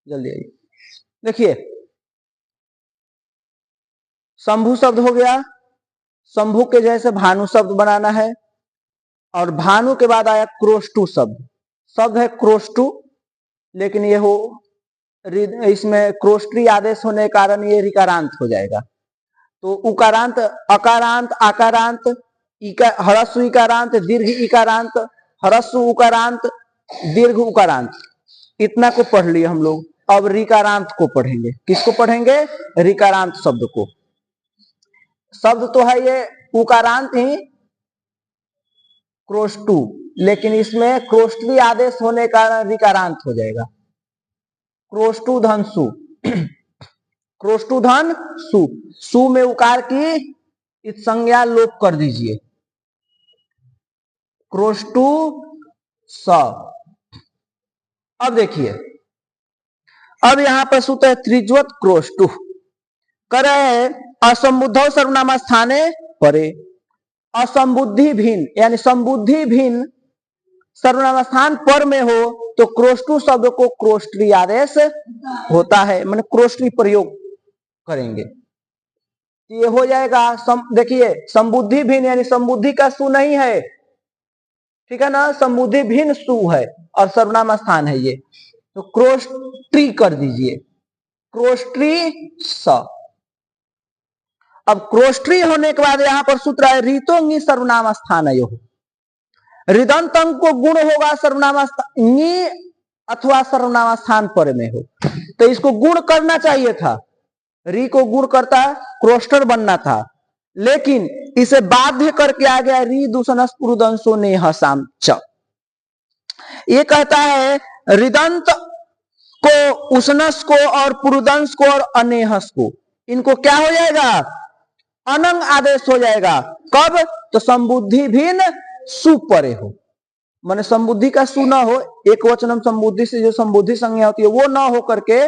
जल्दी आइए। देखिए शंभु शब्द हो गया, शंभु के जैसे भानु शब्द बनाना है, और भानु के बाद आया क्रोष्टु शब्द। शब्द है क्रोष्टु, लेकिन ये हो इसमें क्रोष्टी आदेश होने के कारण ये ऋकारांत हो जाएगा। तो उकारांत, अकारांत, आकारांत, हरस्व इकारांत, दीर्घ इकारांत, हरस्व उकारांत, दीर्घ उकारांत, इतना को पढ़ लिए हम लोग। अब ऋकारांत को पढ़ेंगे। किसको पढ़ेंगे? ऋकारांत शब्द को। शब्द तो है ये उकारांत ही क्रोष्टु, लेकिन इसमें क्रोष्टी आदेश होने के कारण ऋकारांत हो जाएगा। क्रोष्टु धन सु, क्रोष्टु धन सु, सु में उकार की इस संज्ञा लोप कर दीजिए, क्रोष्टु स। अब देखिए, अब यहां पर सूत्र है त्रिज्वत क्रोष्टु। कर रहे हैं असंबुद्ध सर्वनाम स्थाने परे। असंबुद्धि भिन्न यानी संबुद्धि भिन्न सर्वनाम स्थान पर में हो तो क्रोष्टु शब्द को क्रोष्टी आदेश होता है, मैंने क्रोष्टी प्रयोग करेंगे। ये हो जाएगा। देखिए संबुद्धि भिन्न यानी संबुद्धि का सु नहीं है, ठीक है ना, संबुद्धि भिन्न सु है और सर्वनाम स्थान है ये, तो क्रोष्टी कर दीजिए, क्रोष्टी स। अब क्रोष्टी होने के बाद यहां पर सूत्र है रीतोंगी सर्वनाम स्थान है। ऋदंत अंग को गुण होगा सर्वनाम अथवा सर्वनाम स्थान पर में हो, तो इसको गुण करना चाहिए था। री को गुण करता क्रोस्टर बनना था, लेकिन इसे बाध्य करके आ गया री दूषणस पुरुदंशो ने हसाम च। ये कहता है ऋदंत को, उष्णस को और पुरुदंश को और अनेहस को, इनको क्या हो जाएगा? अनंग आदेश हो जाएगा। कब? तो संबुद्धि भिन्न सु परे हो, माने संबुद्धि का सु न हो, एक वचनम संबुद्धि से जो संबुद्धि संज्ञा होती है वो न हो करके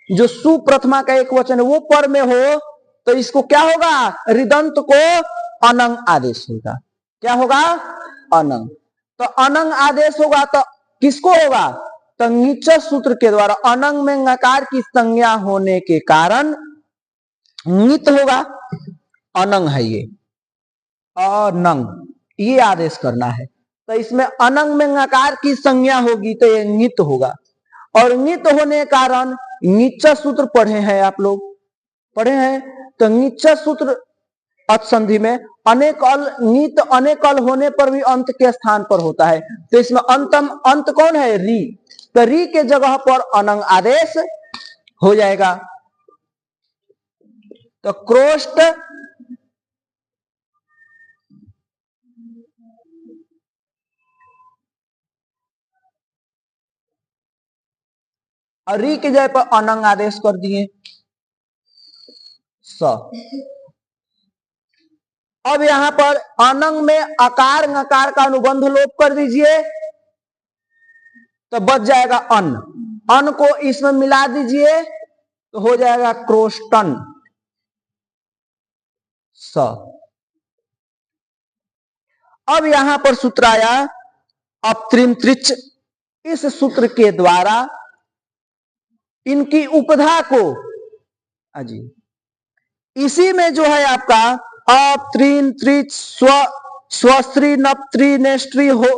जो सु प्रथमा का एक वचन है वो पर में हो, तो इसको क्या होगा? ऋदंत को अनंग आदेश होगा। क्या होगा? अनंग। तो अनंग आदेश होगा तो किसको होगा? तो नीच सूत्र के द्वारा अनंग में नकार की संज्ञा होने के कारण नित होगा। अनंग है ये, अनंग, ये आदेश करना है। तो इसमें अनंग में नकार की संज्ञा होगी तो ये नित होगा, और नित होने के कारण नीच सूत्र पढ़े हैं आप लोग, पढ़े हैं। तो नीच सूत्र अत्संधि में अनेकल, नित अनेकल होने पर भी अंत के स्थान पर होता है, तो इसमें अंतम अंत कौन है? री। तो री के जगह पर अनंग आदेश हो जाएगा। तो क्रोष्ट और री के जगह पर अनंग आदेश कर दिए स। अब यहां पर अनंग में अकार नकार का अनुबंध लोप कर दीजिए, तो बच जाएगा अन। अन को इसमें मिला दीजिए तो हो जाएगा क्रोष्टन स। अब यहां पर सूत्र आया अपत्रिम त्रिच। इस सूत्र के द्वारा इनकी उपधा को, अजी इसी में जो है आपका अप्त्रीन त्रिच स्व, स्वस्त्री नप्त्री नेष्ट्री हो,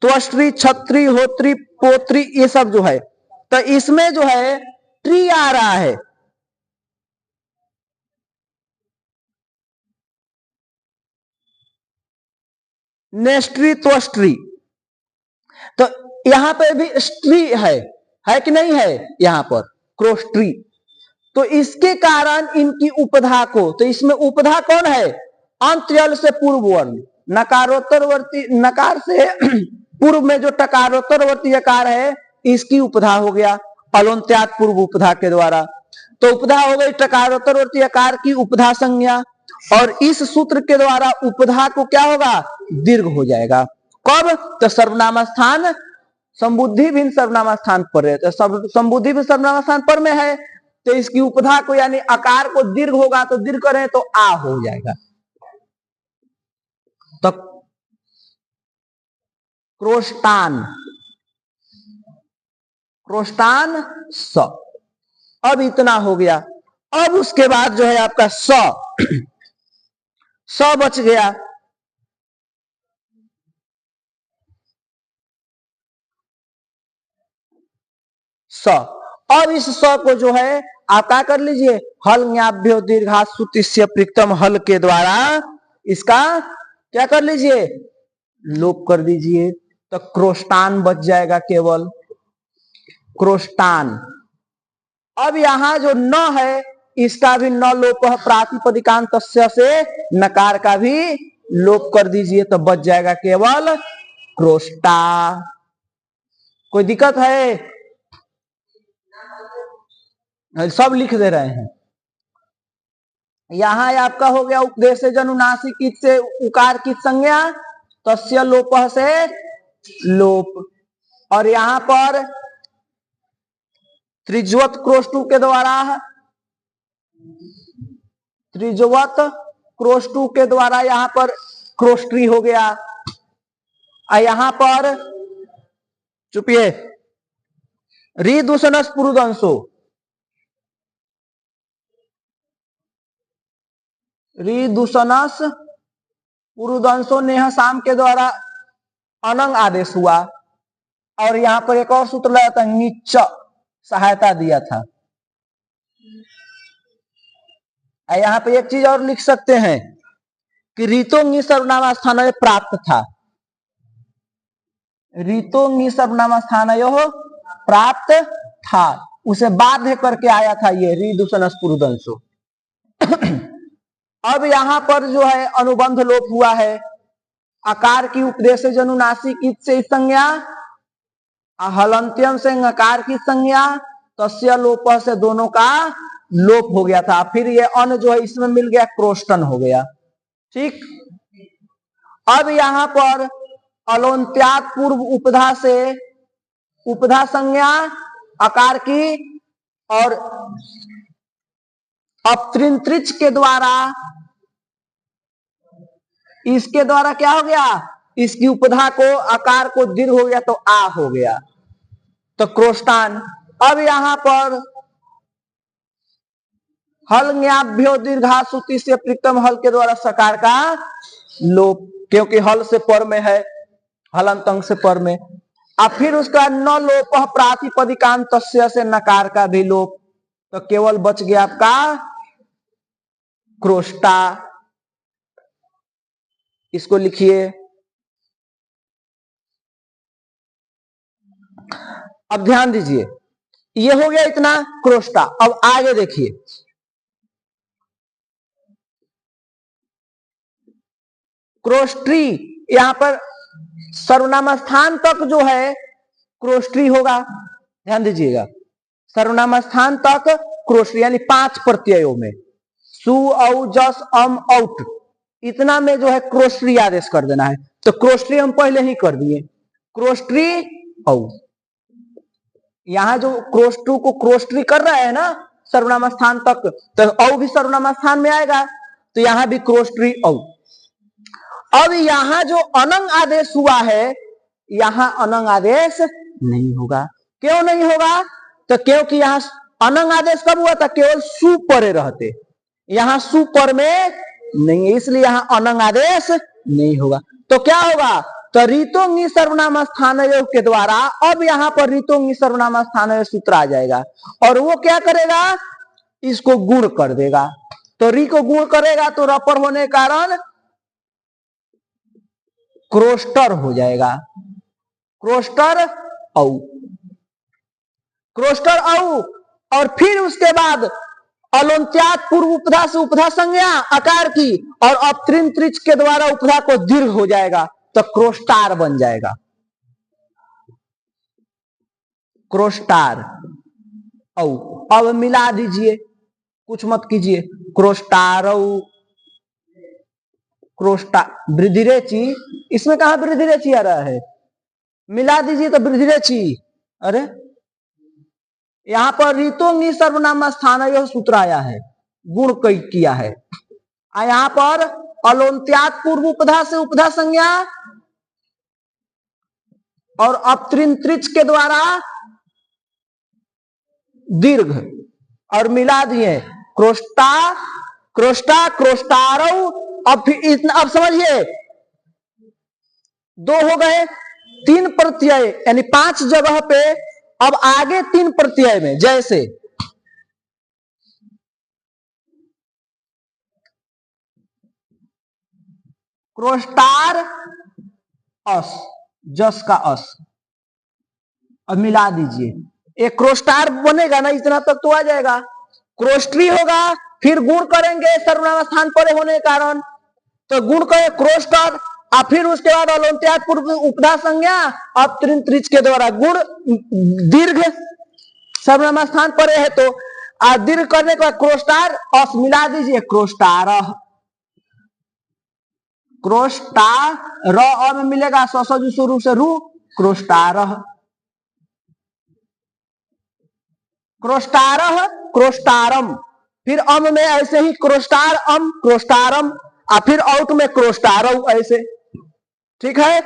त्वस्त्री छत्री होत्री पोत्री, ये सब जो है, तो इसमें जो है ट्री आ रहा है। नेष्ट्री त्वस्त्री, तो यहां पे भी स्त्री है कि नहीं है? यहां पर क्रोस्ट्री, तो इसके कारण इनकी उपधा को, तो इसमें उपधा कौन है? अंत्यल से पूर्व वर्ण, नकारोत्तरवर्ती, नकार से पूर्व में जो टकारोत्तरवर्ती यकार है इसकी उपधा हो गया अलोन्त्यात पूर्व उपधा के द्वारा। तो उपधा हो गई टकारोत्तरवर्ती यकार की उपधा संज्ञा, और इस सूत्र के द्वारा उपधा को क्या होगा? दीर्घ हो जाएगा। कब? तो सर्वनाम स्थान, संबुद्धि भिन्न सर्वनाम स्थान पर है, तो संबुद्धि भिन्न सर्वनाम स्थान पर में है, तो इसकी उपधा को यानी आकार को दीर्घ होगा, तो दीर्घ करें तो आ हो जाएगा। तो क्रोष्टान, क्रोष्टान स। अब इतना हो गया। अब उसके बाद जो है आपका स बच गया। स। अब इस स को जो है आप क्या कर लीजिए, हल न्याभ्यो दीर्घा सुतिस्य प्रिक्तम हल के द्वारा इसका क्या कर लीजिए, लोप कर दीजिए। तो क्रोष्टान बच जाएगा केवल, क्रोष्टान। अब यहां जो न है इसका भी न लोप प्रातिपदिकांत से नकार का भी लोप कर दीजिए, तो बच जाएगा केवल क्रोष्टा। कोई दिक्कत है? सब लिख दे रहे हैं। यहां आपका हो गया उपदेश जनुनासिक से उकार की संज्ञा, तस्य लोप से लोप। और यहां पर त्रिज्वत क्रोष्टु के द्वारा, त्रिज्वत क्रोष्टु के द्वारा यहां पर क्रोष्ट्री हो गया। यहां पर चुपिए, रिदूषणस पुरुदंशो, रिदूषणस पुरुदंशो नेह शाम के द्वारा अनंग आदेश हुआ। और यहां पर एक और सूत्र लगाया था, नीच सहायता दिया था। यहां पे एक चीज और लिख सकते हैं कि ऋतोंगी सर्वनाम स्थान प्राप्त था, ऋतोंगी सर्वनाम स्थान प्राप्त था, उसे बाध्य करके आया था ये रिदूषणस पुरुदंशो। अब यहां पर जो है अनुबंध लोप हुआ है। आकार की उपदेश जनुनासिक से संज्ञा, हलंत्यम से नकार की संज्ञा, तस्य लोप से दोनों का लोप हो गया था। फिर ये अन जो है इसमें मिल गया, क्रोष्टन हो गया। ठीक। अब यहां पर अलोन्त्यात पूर्व उपधा से उपधा संज्ञा आकार की, और अपत्रिंत्रिच के द्वारा, इसके द्वारा क्या हो गया, इसकी उपधा को आकार को दीर्घ हो गया तो आ हो गया, तो क्रोष्टान। अब यहां पर हल न्याभ्यो दीर्घा सुति से प्रिक्तम हल के द्वारा सकार का लोप, क्योंकि हल से पर में है, हलंतंग से पर में। अब फिर उसका न लोप प्रातिपदिकांत से नकार का भी लोप, तो केवल बच गया आपका क्रोष्टा। इसको लिखिए। अब ध्यान दीजिए, ये हो गया इतना क्रोष्टा। अब आगे देखिए, क्रोष्ट्री, यहां पर सर्वनाम स्थान तक जो है क्रोष्ट्री होगा। ध्यान दीजिएगा, सर्वनाम स्थान तक क्रोष्ट्री, यानी 5 प्रत्ययों में सु औ जस अम औट, इतना में जो है क्रोष्ट्री आदेश कर देना है। तो क्रोष्ट्री हम पहले ही कर दिए, क्रोष्ट्री औ। यहां जो क्रोष्टू को क्रोष्ट्री कर रहा है ना सर्वनाम स्थान तक, तो औ भी सर्वनाम स्थान में आएगा, तो यहां भी क्रोष्ट्री औ। अब यहां जो अनंग आदेश हुआ है, यहां अनंग आदेश नहीं होगा। क्यों नहीं होगा? तो क्योंकि यहां अनंग आदेश कब हुआ था, केवल सु परे रहते, यहां सु पर में नहीं है, इसलिए यहां अनंग आदेश नहीं होगा। तो क्या होगा, तो ऋतोंगी सर्वनाम स्थान के द्वारा अब यहां पर ऋतोंगी सर्वनाम स्थान सूत्र आ जाएगा, और वो क्या करेगा, इसको गुण कर देगा। तो री को गुण करेगा तो रपर होने के कारण क्रोस्टर हो जाएगा, क्रोस्टर औ, क्रोस्टर औ। और फिर उसके बाद अलोन्त्यात पूर्व उपधा से उपधा संज्ञा आकार की, और अपत्रिंत्रिच के द्वारा उपधा को दीर्घ हो जाएगा, तो क्रोस्टार बन जाएगा, क्रोस्टार औ। अब मिला दीजिए, कुछ मत कीजिए, क्रोस्टार क्रोस्टा वृद्धिरेची, इसमें कहा वृद्धिरेची आ रहा है, मिला दीजिए तो वृद्धिरेची। अरे यहां पर ऋतोंगी सर्वनाम स्थान यह सूत्र आया है, गुण कई किया है। यहां पर अलोन्त्यात पूर्व उपधा से उपधा संज्ञा और अपत्रिंत्रिच के द्वारा दीर्घ और मिला दिए क्रोष्टा क्रोष्टा क्रोष्टारौ। अब समझिए, दो हो गए, तीन प्रत्यय यानी 5 जगह पे। अब आगे 3 प्रत्यय में, जैसे क्रोष्टार अस, जस का अस, अब मिला दीजिए। एक क्रोष्टार बनेगा ना, इतना तक तो आ जाएगा। क्रोष्टी होगा, फिर गुण करेंगे सर्वनाम स्थान पर होने के कारण, तो गुण करें क्रोष्टर, और फिर उसके बाद अलंत्यात पूर्व उपधा संज्ञा, अब त्रिच के द्वारा गुण दीर्घ सर्वनाम स्थान पर है, तो दीर्घ करने के बाद क्रोष्टार अस मिला दीजिए, क्रोष्टार। क्रोष्टार में मिलेगा ससुर शुरू से रू, क्रोष्टार। क्रोष्टार क्रोष्टारम, फिर अम में ऐसे ही क्रोष्टार अम क्रोष्टारम, और फिर औट में क्रोष्टारौ, ऐसे। ठीक है,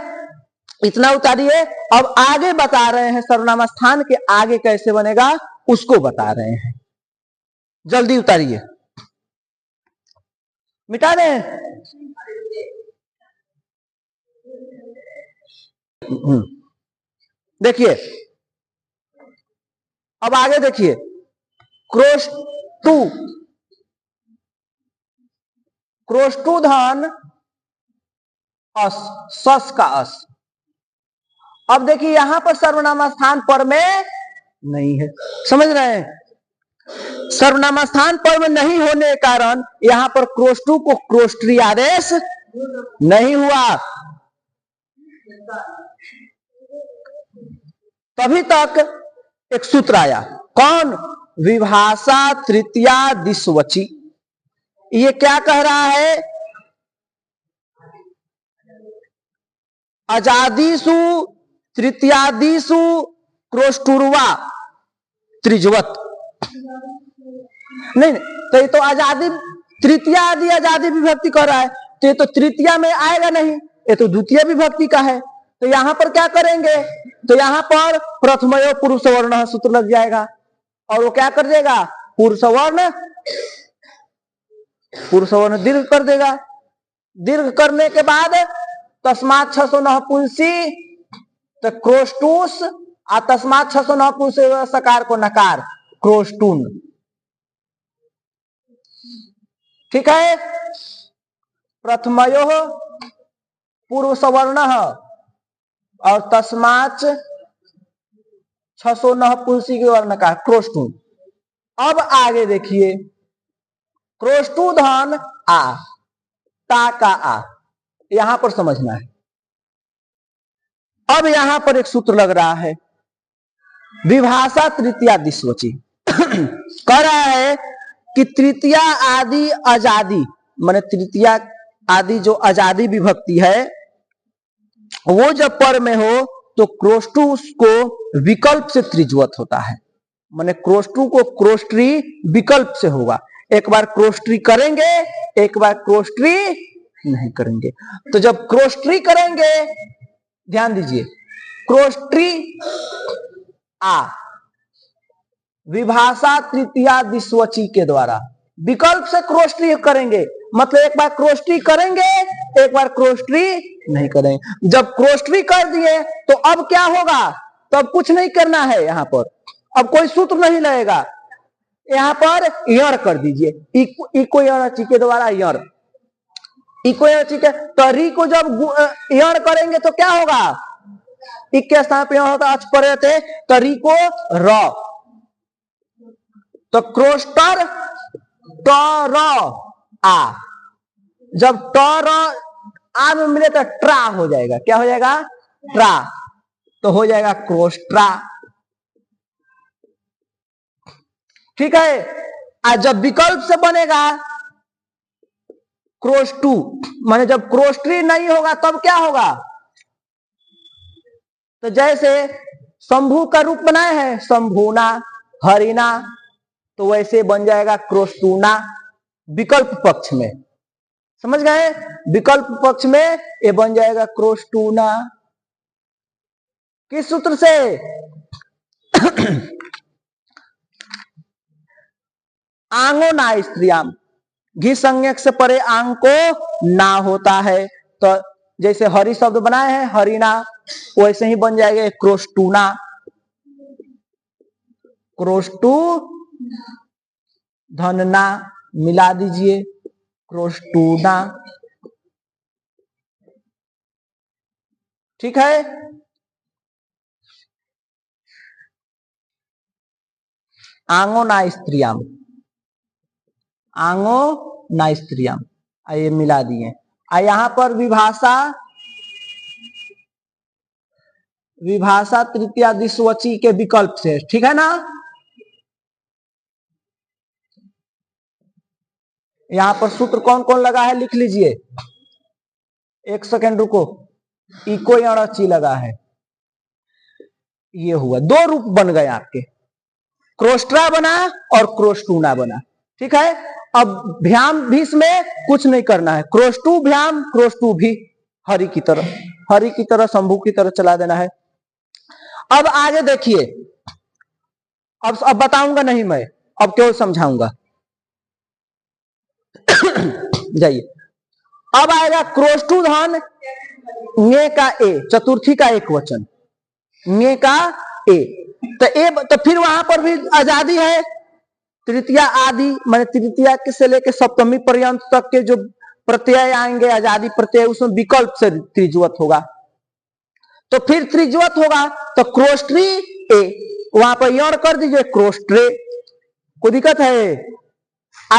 इतना उतारिए। अब आगे बता रहे हैं सर्वनाम स्थान के आगे कैसे बनेगा, उसको बता रहे हैं। जल्दी उतारिए, मिटा दें। देखिए, अब आगे देखिए, क्रोष्टु, क्रोष्टु धन अस, सस का अस। अब देखिए यहां पर सर्वनाम स्थान पर में नहीं है, समझ रहे हैं? सर्वनाम स्थान पर में नहीं होने के कारण यहां पर क्रोष्टु को क्रोष्टी आदेश नहीं हुआ। तभी तक एक सूत्र आया, कौन? विभाषा तृतीया दिशवची। ये क्या कह रहा है? अजादिषु तृतीयादिषु क्रोष्टुर्वा त्रिजवत। नहीं, तो ये तो आजादी तृतीया आदि आजादी विभक्ति कर रहा है, तो ये तो तृतीया में आएगा नहीं, ये तो द्वितीय विभक्ति का है। तो यहां पर क्या करेंगे, तो यहां पर प्रथमयो पुरुष वर्ण सूत्र लग जाएगा, और वो क्या कर देगा, पुरुष वर्ण दीर्घ कर देगा। दीर्घ करने के बाद तस्मात् 609 नपुंसी, तो क्रोष्टुस, तस्मात् 609 नपुंसी सकार को नकार, क्रोष्टुन। ठीक है, प्रथमयो पूर्व सवर्ण और तस्मात् 609 नपुंसी के वर्ण का क्रोष्टुन। अब आगे देखिए, क्रोष्टु धन आ, ता का आ, यहां पर समझना है। अब यहां पर एक सूत्र लग रहा है, विभाषा तृतीया दिशवची। कह रहा है कि तृतीया आदि आजादी, माने तृतीया आदि जो आजादी विभक्ति है, वो जब पर में हो तो क्रोष्टु को विकल्प से त्रिज्वत होता है। माने क्रोष्टु को क्रोष्टी विकल्प से होगा, एक बार क्रोष्टी करेंगे, एक बार क्रोष्टी नहीं करेंगे। तो जब क्रोष्टी करेंगे, ध्यान दीजिए, क्रोष्टी आ विभाषा तृतीया दिशवची के द्वारा विकल्प से क्रोष्टी करेंगे, मतलब एक बार क्रोष्टी करेंगे, एक बार क्रोष्टी नहीं करेंगे। जब क्रोष्टी कर दिए तो अब क्या होगा, तब कुछ नहीं करना है, यहां पर अब कोई सूत्र नहीं लगेगा, यहां पर यण कर दीजिए, इको यणची के द्वारा यण, इको यणची के तरी को जब यण करेंगे तो क्या होगा, इक के स्थान पे होता अच पड़े थे, तरी को र, तो क्रोष्टर ट र आ, जब ट र आ में मिले तो ट्रा हो जाएगा, क्या हो जाएगा, ट्रा, तो हो जाएगा क्रोष्ट्रा। ठीक है, आज जब विकल्प से बनेगा क्रोष्टु, माने जब क्रोष्टी नहीं होगा तब क्या होगा, तो जैसे शंभु का रूप बनाए हैं, शंभुना हरिना, तो वैसे बन जाएगा क्रोष्टुना विकल्प पक्ष में, समझ गए, विकल्प पक्ष में ये बन जाएगा क्रोष्टुना। किस सूत्र से, आंगो ना स्त्रियाम, घी संज्ञक से परे आंग को ना होता है, तो जैसे हरि शब्द बनाए हैं हरिना, वैसे ही बन जाएगा क्रोस्टूना, क्रोस्टू धनना मिला दीजिए, क्रोस्टूना। ठीक है, आंगो ना स्त्रियाम, आंगो ना स्त्रियाम, ये मिला दिए। यहां पर विभाषा, विभाषा तृतीया दिशवची के विकल्प से, ठीक है ना। यहां पर सूत्र कौन कौन लगा है लिख लीजिए, एक सेकेंड रुको, इको अड़ची लगा है, ये हुआ, दो रूप बन गए आपके, क्रोस्ट्रा बना और क्रोस्टूना बना। ठीक है, अब भ्याम भी इसमें कुछ नहीं करना है, क्रोस्टू भ्याम क्रोस्टू भी हरि की तरह, हरि की तरह शंभू की तरह चला देना है। अब आगे देखिए, अब बताऊंगा नहीं मैं, अब क्यों समझाऊंगा। जाइए, अब आएगा क्रोस्टू धन ङे का ए, चतुर्थी का एक वचन, ङे का ए, तो फिर वहां पर भी आजादी है, तृतीया आदि माने तृतीया से लेकर सप्तमी पर्यंत तक के जो प्रत्यय आएंगे आजादी प्रत्यय, उसमें विकल्प से त्रिजुवत होगा, तो फिर त्रिजुवत होगा तो क्रोस्ट्री ए, वहां पर यौर कर दीजिए क्रोस्ट्रे, कोई दिक्कत है।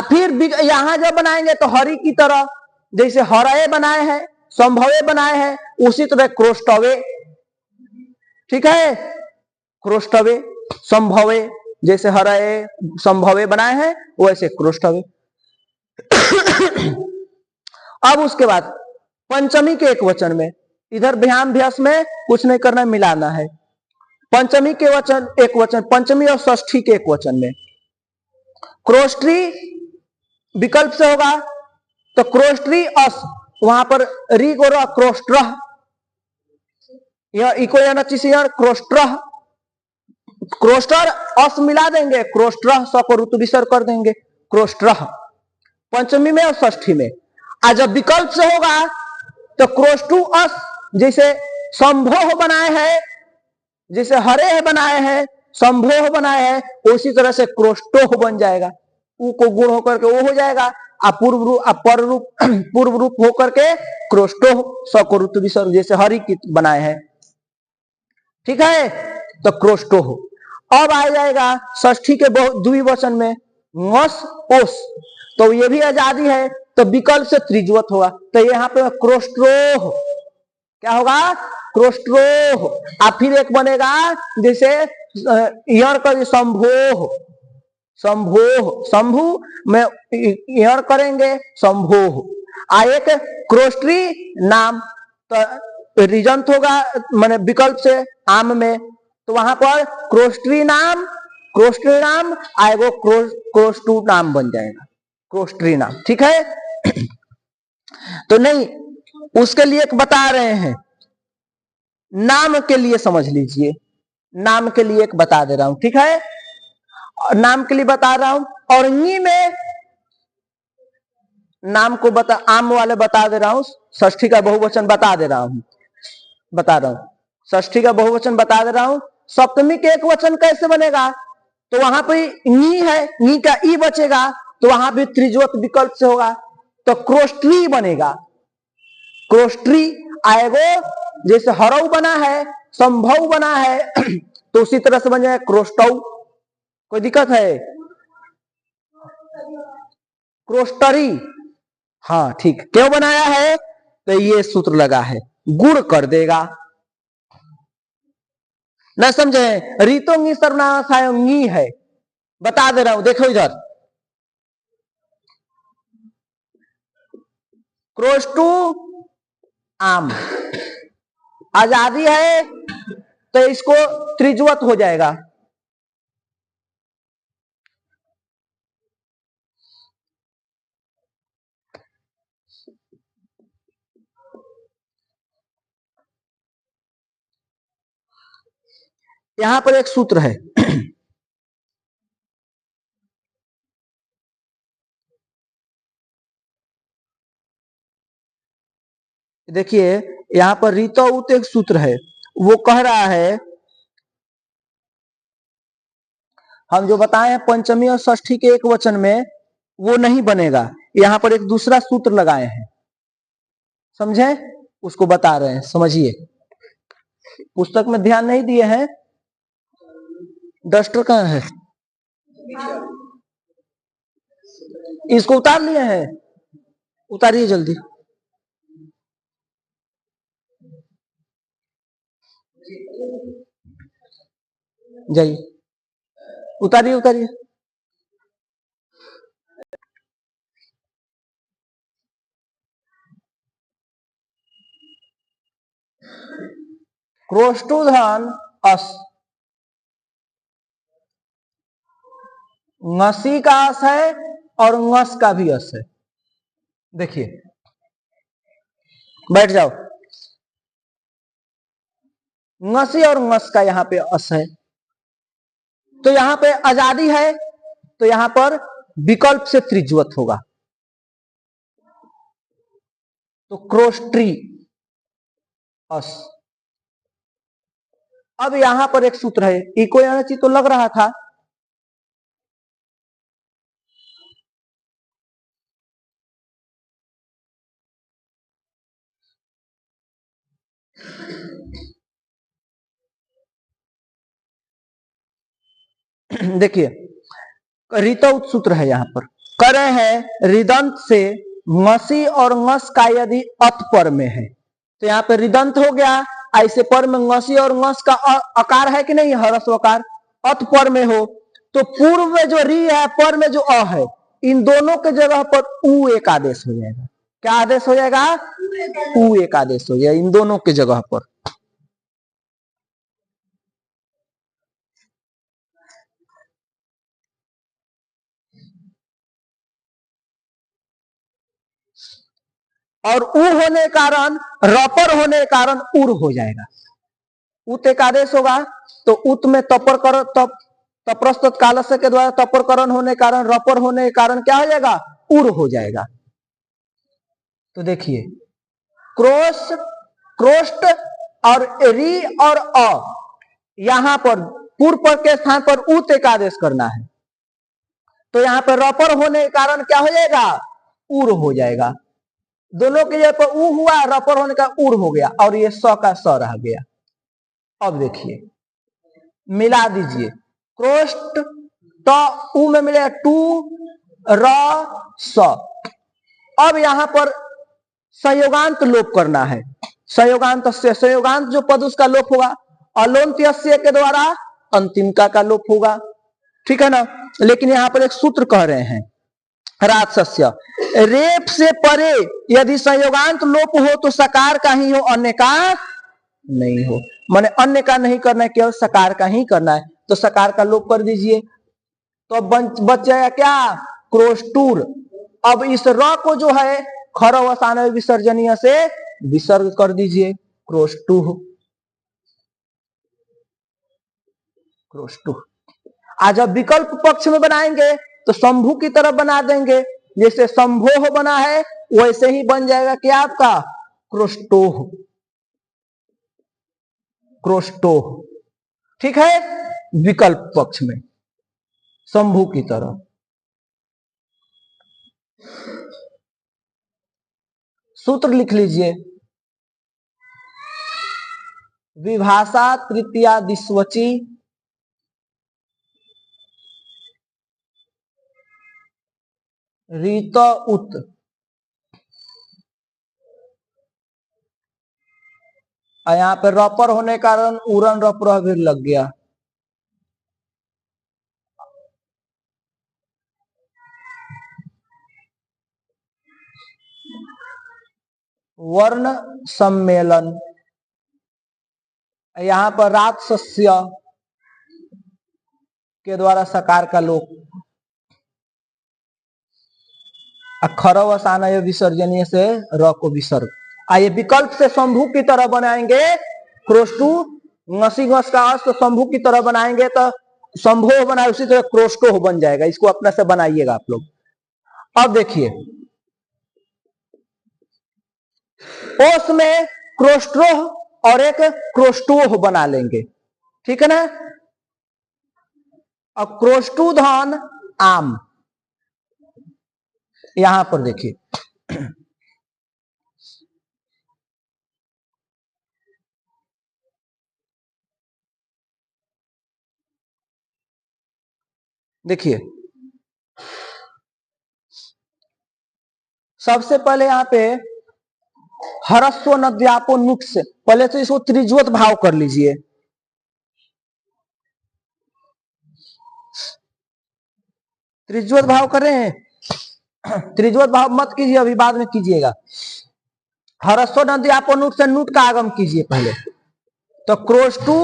फिर यहां जब बनाएंगे तो हरि की तरह, जैसे हरए बनाए हैं संभवे बनाए हैं, उसी तरह क्रोस्टवे, ठीक है, क्रोस्टवे संभवे, जैसे हरए संभवे बनाए हैं वैसे क्रोस्टवे। अब उसके बाद पंचमी के एक वचन में, इधर भ्याम भ्यास में कुछ नहीं करना, मिलाना है, पंचमी के वचन एक वचन, पंचमी और षष्ठी के एक वचन में क्रोस्ट्री विकल्प से होगा, तो क्रोस्ट्री अस, वहां पर री को क्रोस्ट्र, इको क्रोस्ट्र, क्रोस्टर अस मिला देंगे, क्रोस्ट्र स को ऋतु विसर्ग कर देंगे, क्रोस्ट्र पंचमी में और षष्ठी में। आज जब विकल्प से होगा तो क्रोस्टू अस, जैसे संभोह बनाए हैं, जैसे हरे बनाए हैं संभोह बनाए हैं, उसी तरह से क्रोस्टोह बन जाएगा, ऊ को गुण होकर के वो हो जाएगा, पूर्व रूप पर रूप पूर्व रूप होकर के क्रोस्टोह, स को ऋतु विसर्ग जैसे हरि की बनाए हैं, ठीक है, तो क्रोस्टोह। अब आ जाएगा षष्ठी के द्विवचन में मस ओस, तो ये भी आजादी है, तो विकल्प से त्रिजुवत होगा, तो यहाँ पे क्रोस्ट्रोह, क्या होगा क्रोस्ट्रोह। फिर एक बनेगा जैसे यण कर संभोह, संभोह शंभु में यण करेंगे संभोह, एक क्रोस्ट्री नाम, तो रिजंत होगा माने विकल्प से आम में, तो वहां पर क्रोस्ट्री नाम, क्रोस्ट्री नाम आएगो, क्रोस्टू नाम बन जाएगा, क्रोस्ट्री नाम, ठीक है। तो नहीं, उसके लिए एक बता रहे हैं, नाम के लिए समझ लीजिए, नाम के लिए एक बता दे रहा हूं, ठीक है, नाम के लिए बता रहा हूं, और नी में नाम को बता, आम वाले बता दे रहा हूं, षष्ठी का बहुवचन बता दे रहा हूं, बता रहा हूं, षष्ठी का बहुवचन बता दे रहा हूं। सप्तमी के एक वचन कैसे बनेगा, तो वहां पे नी है, नी का ई बचेगा, तो वहां भी त्रिजुवत विकल्प से होगा, तो क्रोस्ट्री बनेगा, क्रोस्ट्री आएगो, जैसे हरऊ बना है संभव बना है, तो उसी तरह से बन जाए क्रोस्टऊ, कोई दिक्कत है, क्रोस्टरी, हाँ ठीक, क्यों बनाया है, तो ये सूत्र लगा है, गुण कर देगा, न समझे, रीतोंगी सर्वनामी है, बता दे रहा हूं, देखो इधर, क्रोस्टू आम, आजादी है, तो इसको त्रिजुवत हो जाएगा, यहां पर एक सूत्र है, देखिए यहाँ पर रीतो उत एक सूत्र है, वो कह रहा है, हम जो बताए हैं पंचमी और षष्ठी के एक वचन में वो नहीं बनेगा, यहाँ पर एक दूसरा सूत्र लगाए हैं, समझे, उसको बता रहे हैं, समझिए। पुस्तक में ध्यान नहीं दिए हैं, डस्टर कहाँ है, इसको उतार लिए हैं, उतारिए जल्दी। जाइए उतारिए उतारिए। क्रोष्टोधन अस, ngसी का अस है और ngस का भी अस है। देखिए बैठ जाओ, ngसी और ngस का यहाँ पे अस है, तो यहाँ पे आजादी है, तो यहाँ पर विकल्प से त्रिज्वत होगा, तो क्रोष्ट्री अस। अब यहां पर एक सूत्र है, इको एनर्जी तो लग रहा था, देखिए ऋतौत सूत्र है, यहां पर कह रहे हैं ऋदंत से ngसी और ngस का यदि अत पर में है, तो यहाँ पे ऋदंत हो गया, ऐसे पर में ngसी और ngस का आकार है कि नहीं, ह्रस्वकार, अत पर में हो, तो पूर्व में जो री है, पर में जो अ है, इन दोनों के जगह पर उ एक आदेश हो जाएगा। क्या आदेश हो जाएगा, उ एक आदेश हो जाएगा इन दोनों के जगह पर। और उ होने कारण, रपर होने कारण उर हो जाएगा, उत एक आदेश होगा, तो उत में तपर कर तप्रस्त कालस्य के द्वारा तपरकरण होने कारण, रपर होने के कारण क्या हो जाएगा, उर हो जाएगा। तो देखिए क्रोश, क्रोष्ट और री और अ, यहां पर पूर्व पद के स्थान पर उत एक आदेश करना है, तो यहां पर रपर होने के कारण क्या हो जाएगा, उर हो जाएगा, दोनों के जगह पर उ हुआ, रपर होने का उर हो गया, और ये स का स रह गया। अब देखिए मिला दीजिए, क्रोष्ट तो उ में मिलेगा टू र स। अब यहां पर संयोगांत लोप करना है, संयोगांत से, संयोगांत जो पद उसका लोप होगा, अलोन्त्यस्य के द्वारा अंतिम का लोप होगा, ठीक है ना। लेकिन यहां पर एक सूत्र कह रहे हैं, राजस्य रेप से परे यदि संयोगांत लोप हो तो सकार का ही हो, अन्य का नहीं हो, माने अन्य का नहीं करना है, केवल सकार का ही करना है, तो सकार का लोप कर दीजिए, तो बच जाएगा क्या, क्रोष्टूर। अब इस र को जो है खर अवसान विसर्जनीय से विसर्ग कर दीजिए, क्रोष्टु, क्रोष्टु। आज जब विकल्प पक्ष में बनाएंगे तो शंभु की तरफ बना देंगे, जैसे संभोह बना है वैसे ही बन जाएगा क्या आपका, क्रोष्टोह, क्रोष्टोह, ठीक है, विकल्प पक्ष में शंभु की तरह। सूत्र लिख लीजिए, विभाषा तृतीया दिस्वची रीत उत, यहाँ पे रपर होने कारण उरन रपर भी लग गया, वर्ण सम्मेलन, यहां पर राजस्य के द्वारा सकार का लोप, खरवसान विसर्जनीय से र को विसर्ग। आइए विकल्प से शंभु की तरह बनाएंगे, क्रोष्टु, ngसी ngस का अस, तो शंभु की तरह बनाएंगे तो संभोह बनाए, उसी तरह क्रोष्टो बन जाएगा, इसको अपने से बनाइएगा आप लोग। अब देखिए ओस में क्रोस्ट्रोह और एक क्रोस्टोह बना लेंगे, ठीक है ना। अब क्रोस्टुधन आम, यहां पर देखिए देखिए सबसे पहले यहां पे हरस्व नद्यापो नुट से पहले तो इसको त्रिज्वत भाव कर लीजिए। त्रिज्वत भाव कर रहे हैं, त्रिज्वत भाव मत कीजिए, अभी बाद में कीजिएगा। हरस्व नद्यापो नुट से नुट का आगम कीजिए पहले, तो क्रोस्टू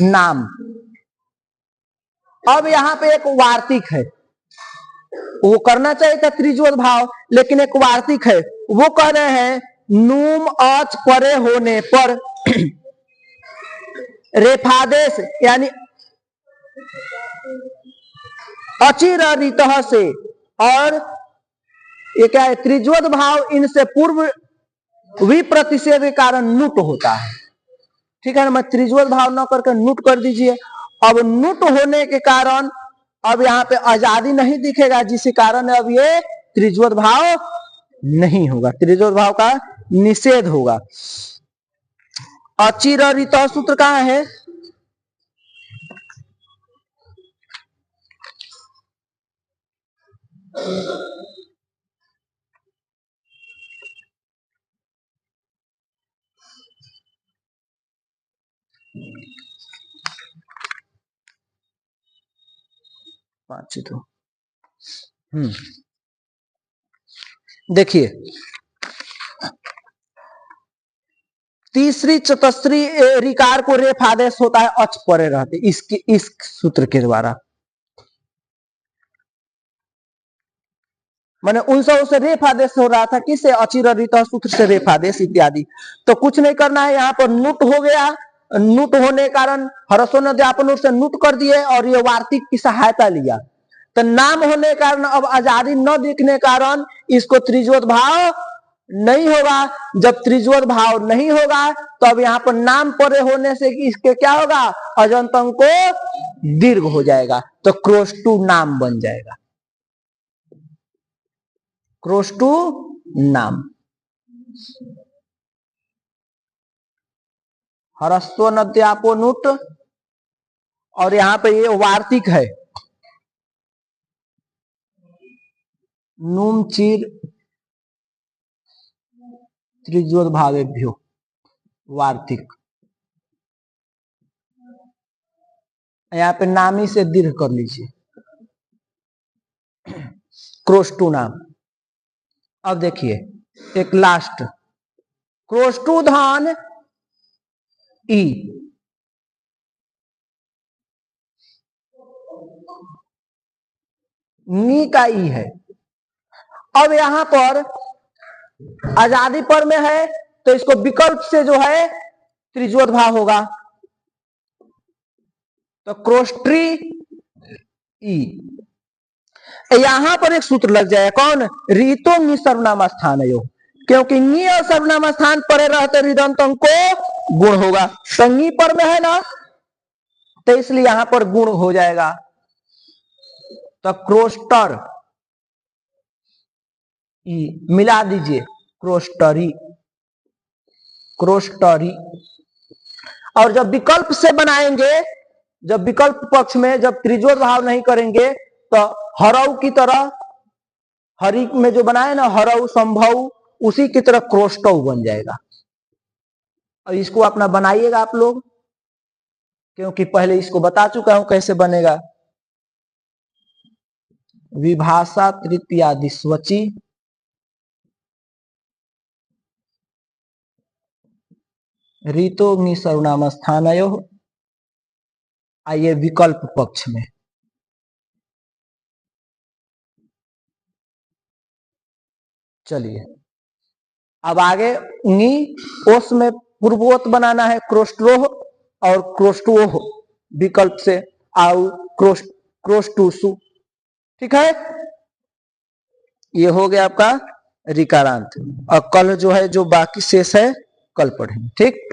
नाम। अब यहां पे एक वार्तिक है, वो करना चाहिए था त्रिज्वत भाव, लेकिन एक वार्तिक है, वो कह रहे हैं नूम अच परे होने पर रेफादेश यानी अचिरित से, और ये क्या है, त्रिज्वत भाव इनसे पूर्व विप्रतिषेध के कारण नुट होता है, ठीक है ना। मैं त्रिज्वत भाव न करके नुट कर दीजिए। अब नुट होने के कारण अब यहाँ पे आजादी नहीं दिखेगा, जिस कारण अब ये त्रिज्वत भाव नहीं होगा, त्रिज्वत भाव का निषेध होगा। अचिरित सूत्र कहां है, देखिए तीसरी चतुश्री रिकार को रेफ आदेश होता है अच परे रहते, इस सूत्र के द्वारा मैंने उनसे उसे रेफ आदेश हो रहा था, किससे, अचिरित सूत्र से रेफ आदेश इत्यादि। तो कुछ नहीं करना है, यहाँ पर नुट हो गया, नुट होने के कारण हरस्व नद्यापन से नुट कर दिए और ये वार्तिक की सहायता लिया। तो नाम होने के कारण अब आजादी न दिखने के कारण इसको त्रिज्वत भाव नहीं होगा। जब त्रिज्वत भाव नहीं होगा तो अब यहाँ पर नाम परे होने से इसके क्या होगा, अजंत अंग को दीर्घ हो जाएगा, तो क्रोस्टू नाम बन जाएगा, क्रोस्टू नाम। हरस्व नद्यापो नुट, और यहां पे ये वार्तिक है नूम चीर त्रिज्वत भावेभ्यो, वार्तिक। यहाँ पे नामी से दीर्घ कर लीजिए, क्रोस्टू नाम। अब देखिए एक लास्ट क्रोस्टुधन ई, नी का ई है। अब यहां पर आजादी पर में है तो इसको विकल्प से जो है त्रिज्वत भाव होगा, तो क्रोस्ट्री ई। यहां पर एक सूत्र लग जाएगा, कौन, रीतो नी सर्वनाम स्थान है, क्योंकि नी और सर्वनाम स्थान परे रहते हृदंत अंग को गुण होगा, तो नी पर में है ना, तो इसलिए यहां पर गुण हो जाएगा, तो क्रोस्टर ई मिला दीजिए, क्रोस्टरी, क्रोस्टरी। और जब विकल्प से बनाएंगे, जब विकल्प पक्ष में जब त्रिज्वत भाव नहीं करेंगे तो हरऊ की तरह, हरि में जो बनाए ना हरऊ संभव, उसी की तरह क्रोस्टव बन जाएगा। और इसको अपना बनाइएगा आप लोग, क्योंकि पहले इसको बता चुका हूं कैसे बनेगा। विभाषा तृतीयादि स्वची, रीतोग्नि सर्वनाम स्थानयो, आइए विकल्प पक्ष में, चलिए अब आगे नी ओस में पूर्वोत बनाना है, क्रोस्ट्रोह और क्रोस्टोह विकल्प से, आउ क्रोस्टूसु, ठीक है। ये हो गया आपका रिकारांत। और कल जो है जो बाकी शेष है कल पढ़ेंगे। ठीक।